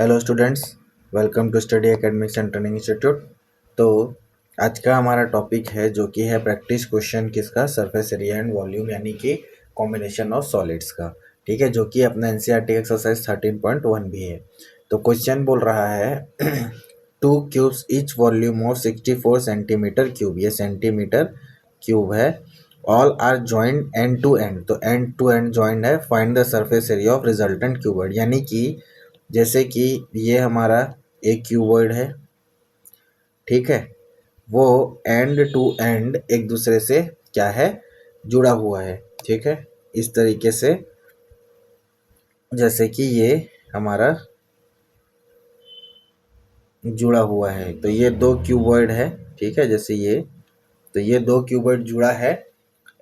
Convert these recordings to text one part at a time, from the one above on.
Hello students, welcome to study academics and training institute. तो आज का हमारा टॉपिक है जो कि है प्रैक्टिस क्वेश्चन किसका, सरफेस एरिया एंड वॉल्यूम यानी कि कॉम्बिनेशन ऑफ सॉलिड्स का। ठीक है, जो कि अपना एनसीईआरटी एक्सरसाइज 13.1 भी है। तो क्वेश्चन बोल रहा है two cubes each volume of 64 centimetre cube, ये सेंटीमीटर क्यूब है। All are joint end to end, तो एंड टू एंड जॉइंट है। Find the surface area of resultant cuboid, यानी कि जैसे कि ये हमारा एक क्यूबॉइड है, ठीक है, वो एंड टू एंड एक दूसरे से क्या है, जुड़ा हुआ है। ठीक है, इस तरीके से जैसे कि ये हमारा जुड़ा हुआ है, तो ये दो क्यूबॉइड है। ठीक है, जैसे ये, तो ये दो क्यूबॉइड जुड़ा है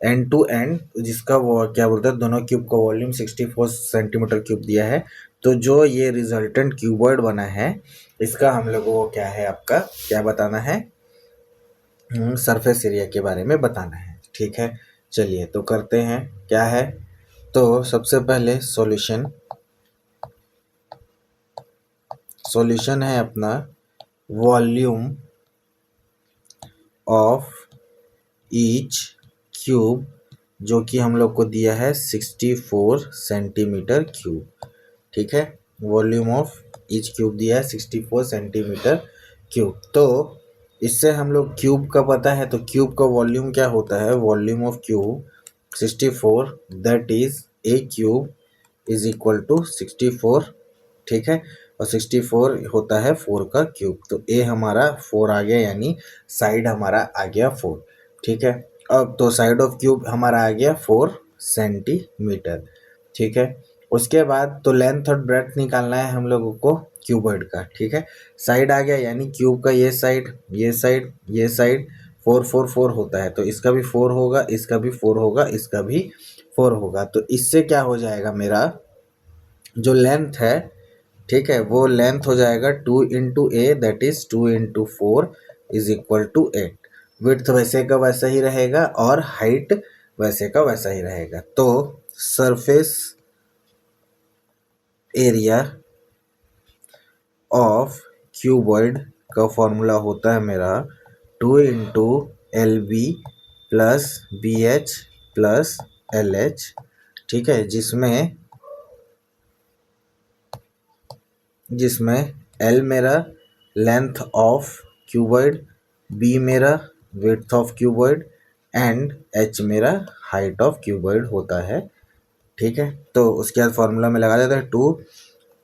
एंड टू एंड, जिसका वो क्या बोलते हैं, दोनों क्यूब का वॉल्यूम 64 सेंटीमीटर क्यूब दिया है। तो जो ये रिजल्टेंट क्यूबॉइड बना है, इसका हम लोगों को क्या है, आपका क्या बताना है, सरफेस एरिया के बारे में बताना है। ठीक है, चलिए तो करते हैं क्या है। तो सबसे पहले सॉल्यूशन है अपना वॉल्यूम ऑफ ईच क्यूब, जो कि हम लोग को दिया है 64 सेंटीमीटर क्यूब। ठीक है, वॉल्यूम ऑफ ईच क्यूब दिया है 64 सेंटीमीटर क्यूब। तो इससे हम लोग क्यूब का पता है, तो क्यूब का वॉल्यूम क्या होता है, volume of cube 64, that is a cube is equal to 64। ठीक है, और 64 होता है 4 का क्यूब, तो ए हमारा 4 आ गया, यानी साइड हमारा आ गया 4। ठीक है, अब तो साइड ऑफ क्यूब हमारा आ गया 4 सेंटीमीटर। ठीक है, उसके बाद तो लेंथ और ब्रेड्थ निकालना है हम लोगों को क्यूबॉइड का। ठीक है, साइड आ गया, यानी क्यूब का ये साइड, ये साइड, ये साइड 4 4 4 होता है, तो इसका भी 4 होगा, इसका भी 4 होगा, इसका भी 4 होगा। तो इससे क्या हो जाएगा, मेरा जो लेंथ है, ठीक है, वो लेंथ हो जाएगा 2 into a, that is 2 into 4 is equal to 8। Width वैसे का वैसा ही रहेगा और हाइट वैसे का वैसा ही रहेगा। तो सरफेस एरिया ऑफ क्यूबॉइड का फॉर्मूला होता है मेरा 2 into L B plus B H plus L H. ठीक है, जिसमें एल मेरा लेंथ ऑफ क्यूबॉइड, बी मेरा width of cuboid and H मेरा हाइट ऑफ क्यूबॉइड होता है। ठीक है, तो उसके बाद फॉर्मूला में लगा देते हैं 2,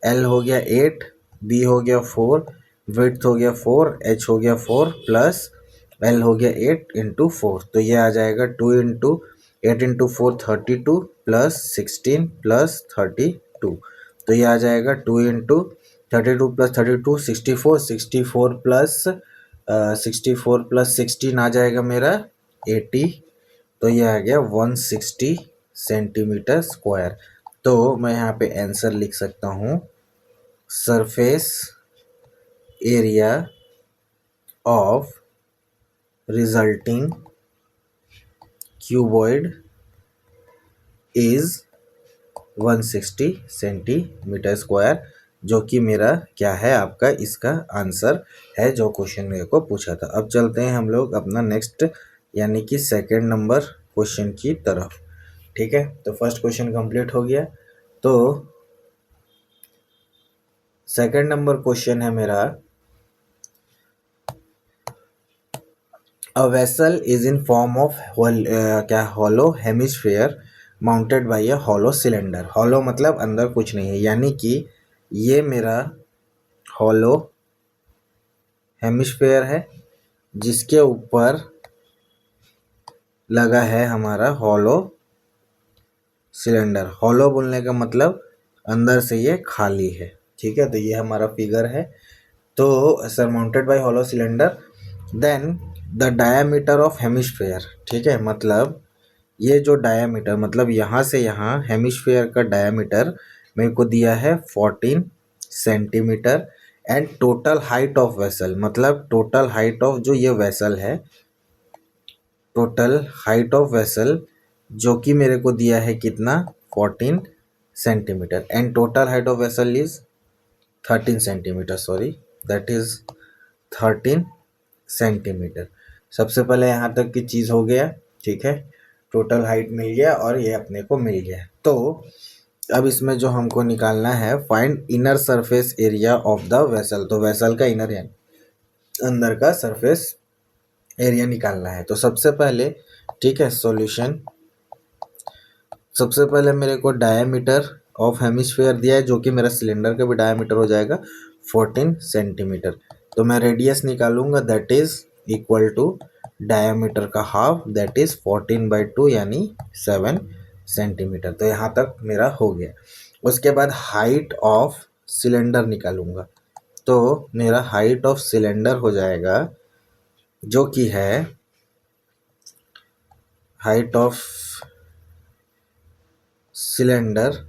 एल हो गया 8, बी हो गया 4, विड्थ हो गया 4, एच हो गया 4 प्लस एल हो गया 8 इंटू 4, तो ये आ जाएगा 2 इंटू 8 इंटू 4 32 प्लस 16 प्लस 32, तो ये आ जाएगा 2 इंटू 32 प्लस 32 64, 64 प्लस 16 आ जाएगा मेरा 80, तो ये आ गया 160 सेंटीमीटर स्क्वायर। तो मैं यहाँ पे आंसर लिख सकता हूँ, surface area of resulting cuboid is 160 centimetre square, जो कि मेरा क्या है, आपका इसका आंसर है जो क्वेश्चन मेरे को पूछा था। अब चलते हैं हम लोग अपना नेक्स्ट यानी कि सेकंड नंबर क्वेश्चन की तरफ। ठीक है, तो फर्स्ट क्वेश्चन कंप्लीट हो गया। तो सेकंड नंबर क्वेश्चन है मेरा, a vessel is in form of क्या, hollow hemisphere mounted by a hollow cylinder. Hollow मतलब अंदर कुछ नहीं है, यानी कि ये मेरा हॉलो हेमिस्फेयर है, जिसके ऊपर लगा है हमारा हॉलो सिलेंडर। हॉलो बोलने का मतलब अंदर से ये खाली है। ठीक है, तो ये हमारा फिगर है। तो surmounted by hollow cylinder, then the diameter of hemisphere. ठीक है, मतलब ये जो डायामीटर, मतलब यहाँ से यहाँ हेमिस्फेयर का डायामीटर मेरे को दिया है 14 centimetre. And total height of vessel, मतलब टोटल हाइट ऑफ जो ये वेसल है, टोटल हाइट ऑफ वेसल जो कि मेरे को दिया है कितना, 14 centimetre. And total height of vessel is 13 centimetre, sorry, that is 13 centimetre. सबसे पहले यहाँ तक की चीज़ हो गया, ठीक है, टोटल हाइट मिल गया और ये अपने को मिल गया। तो अब इसमें जो हमको निकालना है, find inner surface area of the vessel. तो वेसल का इनर यानी अंदर का सरफेस एरिया निकालना है। तो सबसे पहले, ठीक है, सॉल्यूशन, सबसे पहले मेरे को डायमीटर ऑफ हेमिस्फीयर दिया है, जो कि मेरा सिलेंडर का भी डायमीटर हो जाएगा 14 सेंटीमीटर। तो मैं रेडियस निकालूंगा, that is equal to diameter का हाफ, दैट इज 14/2 यानी 7 सेंटीमीटर। तो यहाँ तक मेरा हो गया। उसके बाद हाइट ऑफ सिलेंडर निकालूंगा। तो मेरा हाइट ऑफ सिलेंडर हो जाएगा, जो कि है हाइट ऑफ सिलेंडर,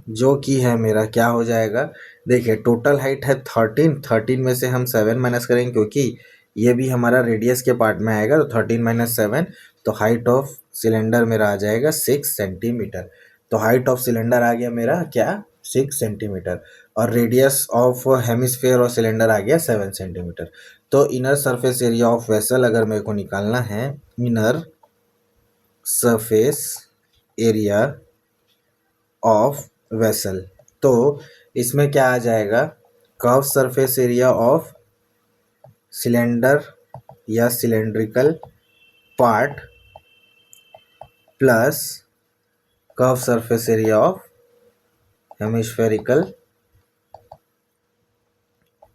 जो कि है मेरा क्या हो जाएगा। देखिए टोटल हाइट है 13 में से हम 7 माइनस करेंगे, क्योंकि ये भी हमारा रेडियस के पार्ट में आएगा। तो 13 - 7, तो हाइट ऑफ सिलेंडर मेरा आ जाएगा 6 सेंटीमीटर। तो हाइट ऑफ सिलेंडर आ गया मेरा क्या, 6 सेंटीमीटर, और रेडियस ऑफ हेमिस्फेयर और सिलेंडर आ गया 7 सेंटीमीटर। तो inner surface area of vessel अगर मेरे को निकालना है, inner surface area of vessel, तो इसमें क्या आ जाएगा, curve surface area of cylinder या cylindrical part plus curve surface area of hemispherical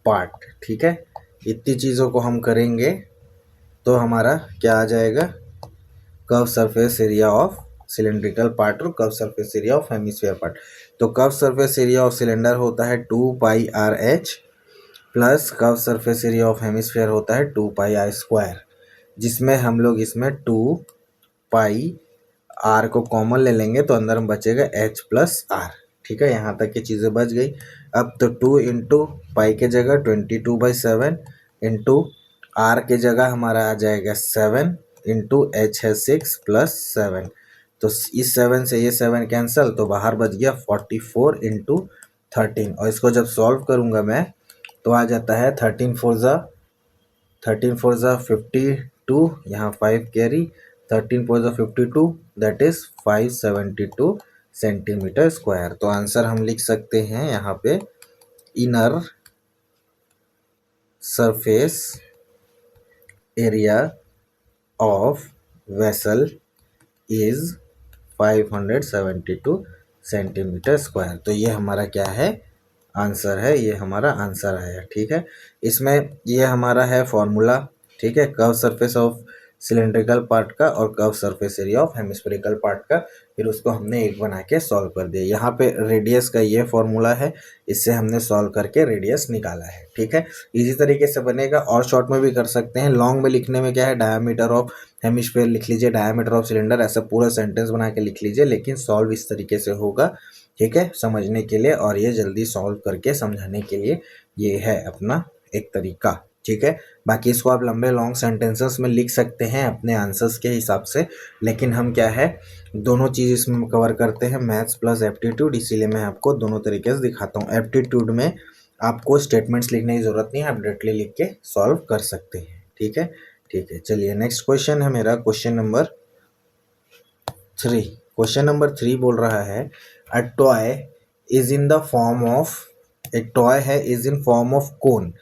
part. ठीक है, इतनी चीज़ों को हम करेंगे तो हमारा क्या आ जाएगा, curve surface area of cylindrical part और curve surface area of hemisphere part. तो curve surface area of cylinder होता है 2πr/h plus curve surface area of hemisphere होता है 2πr², जिसमें हम लोग इसमें 2πr को कॉमन ले लेंगे तो अंदर में बचेगा h+r। ठीक है, यहाँ तक की चीज़ें बच गई। अब तो 2 इंटू पाई के जगह 22/7 इंटू r के जगह हमारा आ जाएगा 7 इंटू h है 6 + 7। तो इस 7 से ये 7 कैंसल, तो बाहर बच गया 44 इंटू 13। और इसको जब सॉल्व करूँगा मैं तो आ जाता है 13 4 52, यहाँ 5 carry, 13 4 52, that is 572 centimetre square. तो आंसर हम लिख सकते हैं यहाँ पे, inner surface area of vessel is 572 centimetre square. तो ये हमारा क्या है, आंसर है, ये हमारा आंसर आया। ठीक है, इसमें ये हमारा है फॉर्मूला। ठीक है, curve surface of cylindrical part का और curve surface area of hemispherical part का, फिर उसको हमने एक बना के सॉल्व कर दिया। यहाँ पे रेडियस का ये फॉर्मूला है, इससे हमने सॉल्व करके रेडियस निकाला है। ठीक है, इसी तरीके से बनेगा, और शॉर्ट में भी कर सकते हैं। लॉन्ग में लिखने में क्या है, डायमीटर ऑफ हेमिस्फीयर लिख लीजिए, डायमीटर ऑफ सिलेंडर, ऐसा पूरा सेंटेंस बना के लिख लीजिए, लेकिन सॉल्व इस तरीके से होगा। ठीक है, समझने के लिए और ये जल्दी सॉल्व करके समझाने के लिए ये है अपना एक तरीका। ठीक है, बाकी इसको आप लंबे लॉन्ग सेंटेंसेस में लिख सकते हैं अपने आंसर्स के हिसाब से, लेकिन हम क्या है, दोनों चीज़ इसमें कवर करते हैं, मैथ्स प्लस एप्टीट्यूड, इसीलिए मैं आपको दोनों तरीके से दिखाता हूँ। एप्टीट्यूड में आपको स्टेटमेंट्स लिखने की ज़रूरत नहीं है, आप डायरेक्टली लिख के सॉल्व कर सकते हैं। ठीक है, ठीक है, चलिए नेक्स्ट क्वेश्चन है मेरा, क्वेश्चन नंबर 3। क्वेश्चन नंबर 3 बोल रहा है, a toy is in the form of, एक टॉय है, is in form of cone,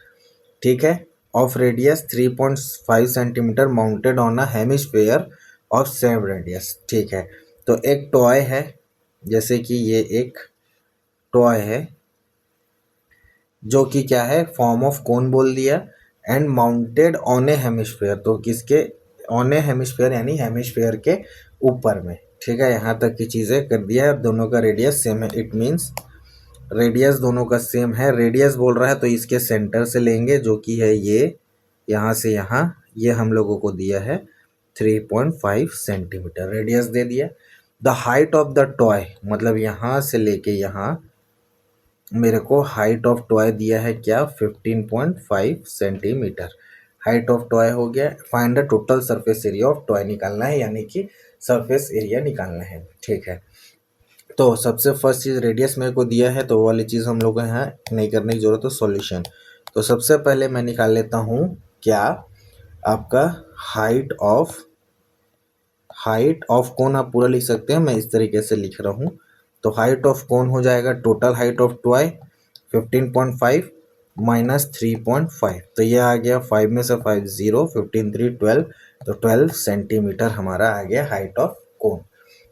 ठीक है, of radius 3.5 centimetre mounted on a hemisphere of same radius. ठीक है, तो एक टॉय है, जैसे कि ये एक टॉय है जो कि क्या है, फॉर्म ऑफ कोन बोल दिया, and mounted on A hemisphere, तो किसके, ऑन ए हेमिस्फीयर यानी हेमिस्फीयर के ऊपर में। ठीक है, यहाँ तक की चीज़ें कर दिया है। दोनों का रेडियस सेम है, इट मीन्स रेडियस दोनों का सेम है। रेडियस बोल रहा है तो इसके सेंटर से लेंगे, जो कि है ये, यहाँ से यहाँ, ये हम लोगों को दिया है 3.5 सेंटीमीटर रेडियस दे दिया। The height of the toy, मतलब यहाँ से लेके यहाँ मेरे को हाइट ऑफ टॉय दिया है क्या, 15.5 सेंटीमीटर हाइट ऑफ टॉय हो गया। Find the total surface area of toy निकालना है, यानी कि सरफेस एरिया निकालना है। ठीक है, तो सबसे फर्स्ट चीज़ रेडियस मेरे को दिया है, तो वो वाली चीज़ हम लोग को यहाँ नहीं करने की ज़रूरत है, सॉल्यूशन। तो सबसे पहले मैं निकाल लेता हूँ क्या, आपका हाइट ऑफ कोन आप पूरा लिख सकते हैं, मैं इस तरीके से लिख रहा हूँ। तो हाइट ऑफ कोन हो जाएगा total height of toy 15.5 minus 3.5, तो ये आ गया 5 में से 5 0, 15 3 12, तो 12 सेंटीमीटर हमारा आ गया हाइट ऑफ कोन।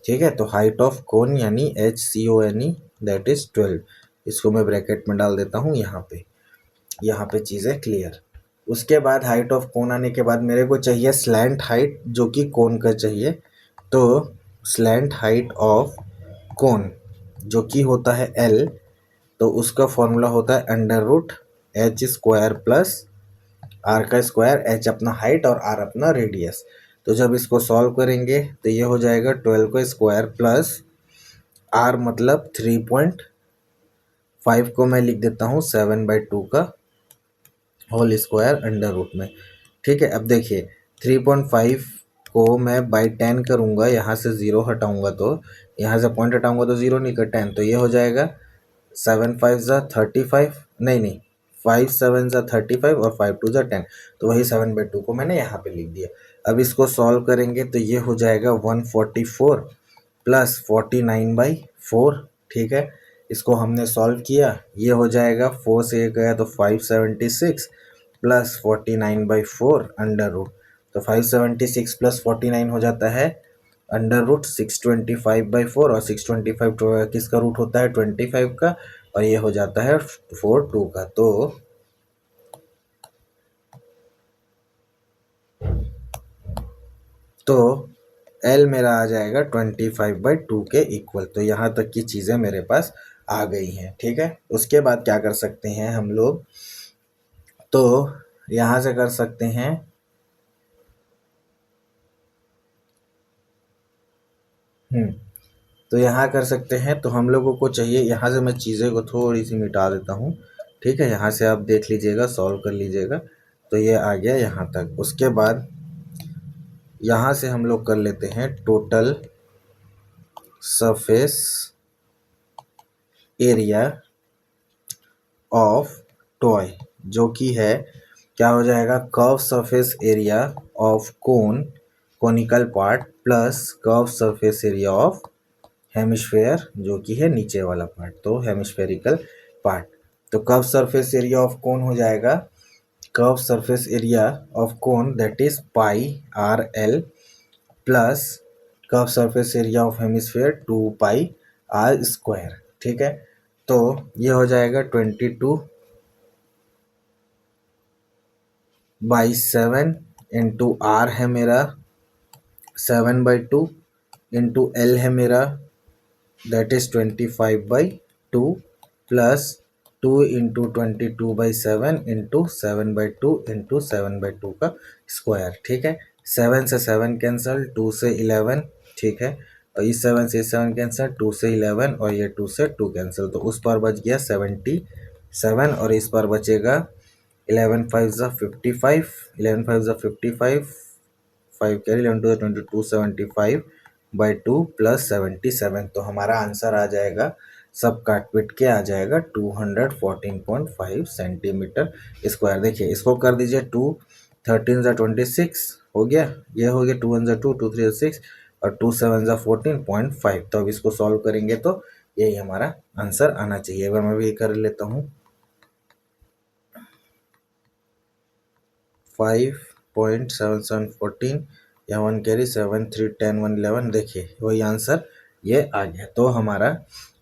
ठीक है, तो हाइट ऑफ कोन यानी HCONE दैट इज 12। इसको मैं ब्रैकेट में डाल देता हूँ यहाँ पे चीज़ें क्लियर। उसके बाद हाइट ऑफ कोन आने के बाद मेरे को चाहिए स्लैंट हाइट, जो कि कोन का चाहिए। तो स्लैंट हाइट ऑफ कोन जो कि होता है L, तो उसका फॉर्मूला होता है under root H square plus R का स्क्वायर, H अपना हाइट और R अपना रेडियस। तो जब इसको सॉल्व करेंगे तो ये हो जाएगा 12 का स्क्वायर प्लस R मतलब 3.5 को मैं लिख देता हूँ 7/2 का होल स्क्वायर अंडर रूट में। ठीक है, अब देखिए 3.5 को मैं बाई 10 करूँगा, यहाँ से 0 हटाऊँगा तो यहाँ से पॉइंट हटाऊँगा तो 0 नहीं कर 10, तो ये हो जाएगा 7 5 ज़ा 35, नहीं 5 7 ज़ा 35 और 5 2 ज़ा 10, तो वही 7/2 को मैंने यहाँ पे लिख दिया। अब इसको सॉल्व करेंगे तो ये हो जाएगा 144 प्लस 49/4। ठीक है, इसको हमने सॉल्व किया, ये हो जाएगा 4 से ये गया तो 576 प्लस 49/4 अंडर रूट, तो 576 प्लस 49 हो जाता है अंडर रूट 625/4, और 625 किसका रूट होता है 25 का, और ये हो जाता है 4 2 का। तो L मेरा आ जाएगा 25/2 के इक्वल। तो यहाँ तक की चीज़ें मेरे पास आ गई हैं। ठीक है, उसके बाद क्या कर सकते हैं हम लोग, तो यहाँ से कर सकते हैं तो यहाँ कर सकते हैं, तो हम लोगों को चाहिए, यहाँ से मैं चीज़ें को थोड़ी सी मिटा देता हूँ। ठीक है, यहाँ से आप देख लीजिएगा, सॉल्व कर लीजिएगा, तो ये आ गया यहाँ तक। उसके बाद यहाँ से हम लोग कर लेते हैं total surface area of toy, जो कि है क्या हो जाएगा, curve surface area of conical part plus curve surface area of hemisphere, जो कि है नीचे वाला पार्ट, तो हेमिस्फेरिकल पार्ट। तो curve surface area of cone हो जाएगा, curve surface area of cone that is πRL plus curve surface area of hemisphere 2πr²। ठीक है, तो ये हो जाएगा 22/7 इंटू R है मेरा 7/2 इंटू L है मेरा that is 25/2 plus 2 into 22/7 into 7/2 into 7/2 का स्क्वायर। ठीक है, 7 से 7 कैंसल, 2 से 11। ठीक है, और इस 7 से 7 कैंसल, 2 से 11 और ये 2 से 2 कैंसल, तो उस पर बच गया 77 और इस पर बचेगा 11 5 ज़ा 55, 11 5 ज़ा 55, 5 कैरी 11 2 22, 75/2 प्लस 77, तो हमारा आंसर आ जाएगा, सब काट पीट के आ जाएगा 214.5 सेंटीमीटर स्क्वायर। देखिए इसको कर दीजिए 2 13 ज़ा 26 हो गया, ये हो गया 2 1 ज़ा 2, 2 3 ज़ा 6 और 2 7 ज़ा 14.5। तो अब इसको सॉल्व करेंगे तो यही हमारा आंसर आना चाहिए। अगर मैं भी कर लेता हूँ 5.7714 या 1 कैरी 7 3 10 1 11, देखिए वही आंसर ये आ गया। तो हमारा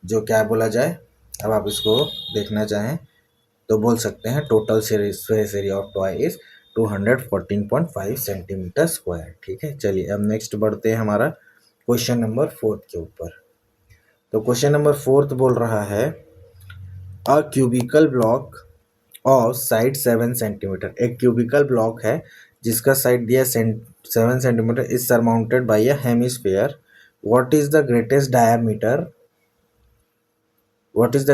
जो क्या बोला जाए, अब आप इसको देखना चाहें तो बोल सकते हैं total surface area of toy is 214.5 centimetre square. ठीक है, चलिए अब नेक्स्ट बढ़ते हैं हमारा क्वेश्चन नंबर 4 के ऊपर। तो क्वेश्चन नंबर 4 बोल रहा है अ क्यूबिकल ब्लॉक और साइड 7 सेंटीमीटर। एक क्यूबिकल ब्लॉक है जिसका साइड दिया 7 centimetre is surmounted bye a hemisphere. What is the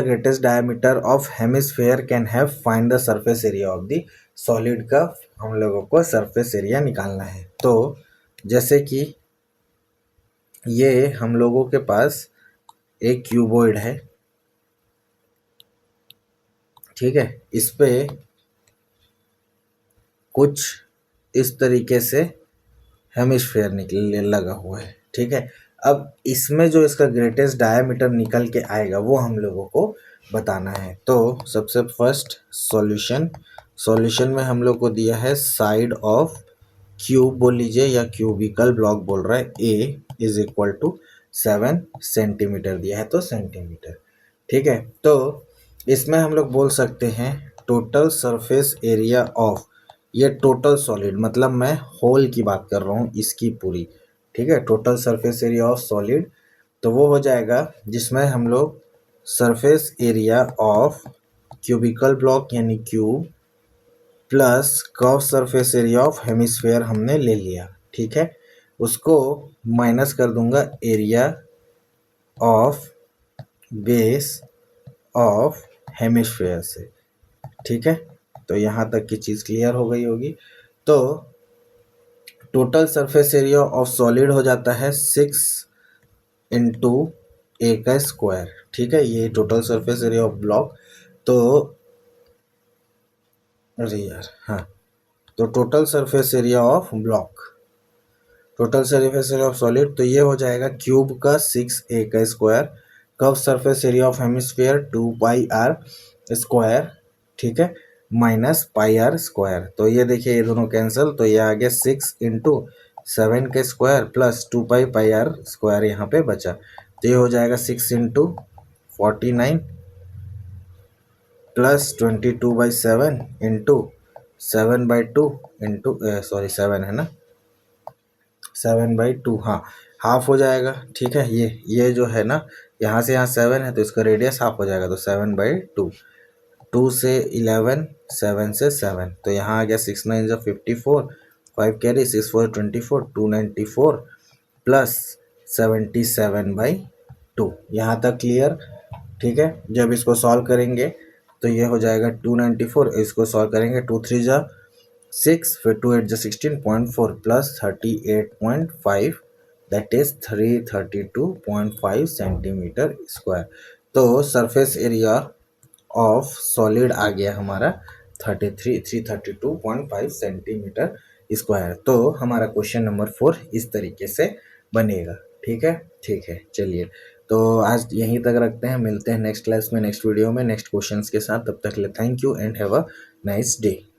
greatest diameter of hemisphere can have, find the surface area of the solid का हम लोगों को सरफेस एरिया निकालना है। तो जैसे कि ये हम लोगों के पास एक क्यूबॉइड है, ठीक है, इस पे कुछ इस तरीके से हेमिस्फेयर निकल लगा हुआ है, ठीक है। अब इसमें जो इसका ग्रेटेस्ट डायमीटर निकल के आएगा वो हम लोगों को बताना है। तो सबसे फर्स्ट सॉल्यूशन में हम लोग को दिया है साइड ऑफ क्यूब बोल लीजिए या क्यूबिकल ब्लॉक बोल रहा है, ए इज इक्वल टू 7 सेंटीमीटर दिया है, तो सेंटीमीटर, ठीक है। तो इसमें हम लोग बोल सकते हैं टोटल सरफेस एरिया ऑफ, ये टोटल सॉलिड मतलब मैं होल की बात कर रहा हूँ इसकी पूरी, ठीक है। Total surface area of solid तो वो हो जाएगा जिसमें हम लोग surface area of cubical block यानी cube plus curve surface area of hemisphere हमने ले लिया, ठीक है। उसको माइनस कर दूंगा area of base of hemisphere से, ठीक है। तो यहाँ तक की चीज़ क्लियर हो गई होगी। तो total surface area of solid हो जाता है 6 इंटू ए का स्क्वायर, ठीक है। ये total surface area of block, तो अरे यार हाँ, तो total surface area of block, total surface area of solid तो ये हो जाएगा क्यूब का 6a का square, curve surface area of hemisphere 2πr square, ठीक है, माइनस πr स्क्वायर। तो ये देखिए ये दोनों कैंसिल, तो ये आ गया 6 इंटू 7 के स्क्वायर प्लस 2πr स्क्वायर यहाँ पे बचा, तो ये हो जाएगा 6 into 49 plus 22/7 into 7/2 into sorry 7 है ना, 7/2, हाँ हाफ हो जाएगा, ठीक है। ये जो है ना यहाँ से यहाँ 7 है तो इसका रेडियस हाफ हो जाएगा, तो 7/2, 2 से 11, 7 से 7, तो यहाँ आ गया 6 9 जो 54, 5 कैरी 6 4 24, 294 प्लस 77/2, यहाँ तक क्लियर, ठीक है। जब इसको सॉल्व करेंगे तो ये हो जाएगा 294, इसको सॉल्व करेंगे 2 3 जा 6, फिर 2 8 जा 16.4 plus 38.5 that is 332.5 centimetre square. तो सरफेस एरिया ऑफ सॉलिड आ गया हमारा 332.5 सेंटीमीटर स्क्वायर। तो हमारा क्वेश्चन नंबर 4 इस तरीके से बनेगा, ठीक है। ठीक है, चलिए तो आज यहीं तक रखते हैं, मिलते हैं नेक्स्ट क्लास में, नेक्स्ट वीडियो में, नेक्स्ट क्वेश्चंस के साथ। तब तक के लिए thank you and have a nice day.